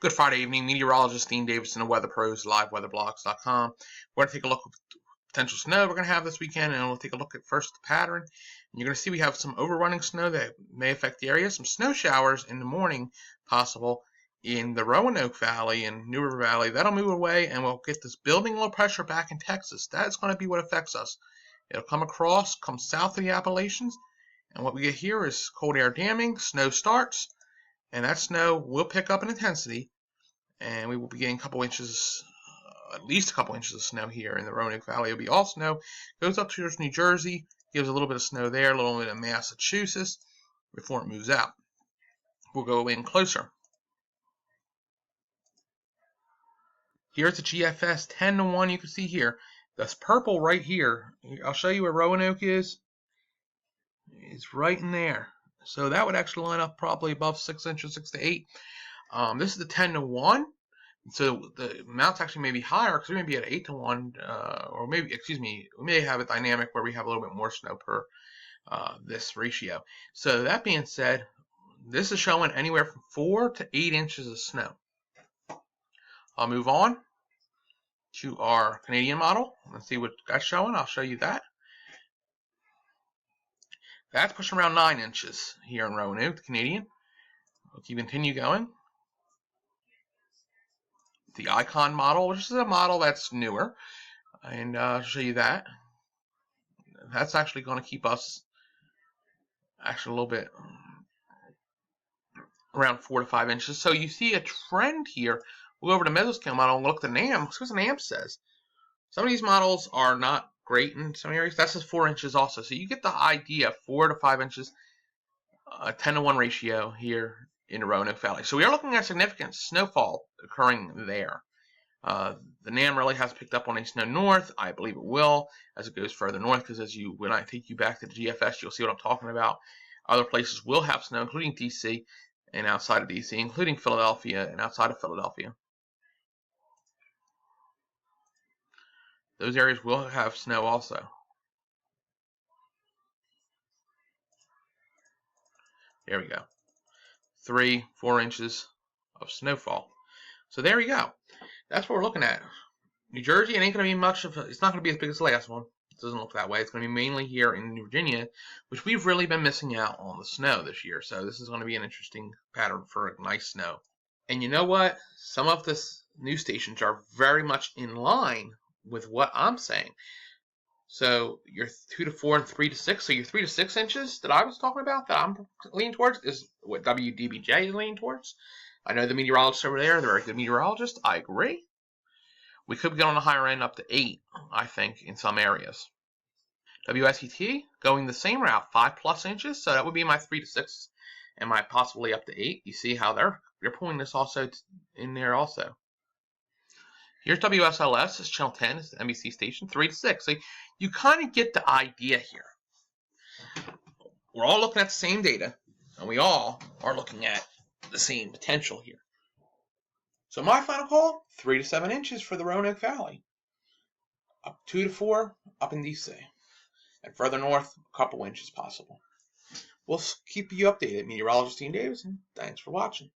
Good Friday evening, meteorologist Dean Davidson of Weather Pros, liveweatherblogs.com. We're going to take a look at potential snow we're going to have this weekend, and we'll take a look at first the pattern. And you're going to see we have some overrunning snow that may affect the area, some snow showers in the morning possible in the Roanoke Valley and New River Valley. That'll move away, and we'll get this building low pressure back in Texas. That's going to be what affects us. It'll come across, come south of the Appalachians, and what we get here is cold air damming, snow starts, and that snow will pick up in intensity, and we will be getting a couple inches, at least a couple inches of snow here in the Roanoke Valley. It'll be all snow, goes up towards New Jersey, gives a little bit of snow there, a little bit of Massachusetts before it moves out. We'll go in closer. Here's the GFS 10-1. You can see here, this purple right here. I'll show you where Roanoke is. It's right in there. So that would actually line up probably above 6 inches, 6 to 8. This is the 10-1. So the amounts actually may be higher because we may be at 8-1, or maybe, excuse me, we may have a dynamic where we have a little bit more snow per this ratio. So that being said, this is showing anywhere from 4 to 8 inches of snow. I'll move on to our Canadian model. Let's see what that's showing. I'll show you that. That's pushing around 9 inches here in Roanoke, the Canadian. We'll continue going. The Icon model, which is a model that's newer, and I'll show you that. That's actually going to keep us actually a little bit around 4 to 5 inches. So you see a trend here. We'll go over to Mesoscale model and look at the NAM. See what the NAM says. Some of these models are not great in some areas. That says 4 inches also. So you get the idea, 4 to 5 inches, 10-1 ratio here in the Roanoke Valley. So we are looking at significant snowfall occurring there. The NAM really has picked up on any snow north. I believe it will as it goes further north, because when I take you back to the GFS, you'll see what I'm talking about. Other places will have snow, including DC and outside of DC, including Philadelphia and outside of Philadelphia. Those areas will have snow also. There we go. 3, 4 inches of snowfall. So there we go. That's what we're looking at. New Jersey, it ain't going to be much of it's not going to be as big as the last one. It doesn't look that way. It's going to be mainly here in New Virginia, which we've really been missing out on the snow this year. So this is going to be an interesting pattern for nice snow. And you know what? Some of the news stations are very much in line with what I'm saying. So your 2 to 4 and 3 to 6. So your 3 to 6 inches that I was talking about, that I'm leaning towards, is what WDBJ is leaning towards. I know the meteorologists over there, they're very good meteorologists. I agree. We could get on the higher end up to 8, I think, in some areas. WSET going the same route, 5+ inches. So that would be my 3 to 6 and my possibly up to 8. You see how they're pulling this also in there also. Here's WSLS, it's channel 10, it's the NBC station, 3 to 6. So you kind of get the idea here. We're all looking at the same data, and we all are looking at the same potential here. So my final call, 3 to 7 inches for the Roanoke Valley. Up 2 to 4 up in DC. And further north, a couple inches possible. We'll keep you updated. Meteorologist Dean Davidson, thanks for watching.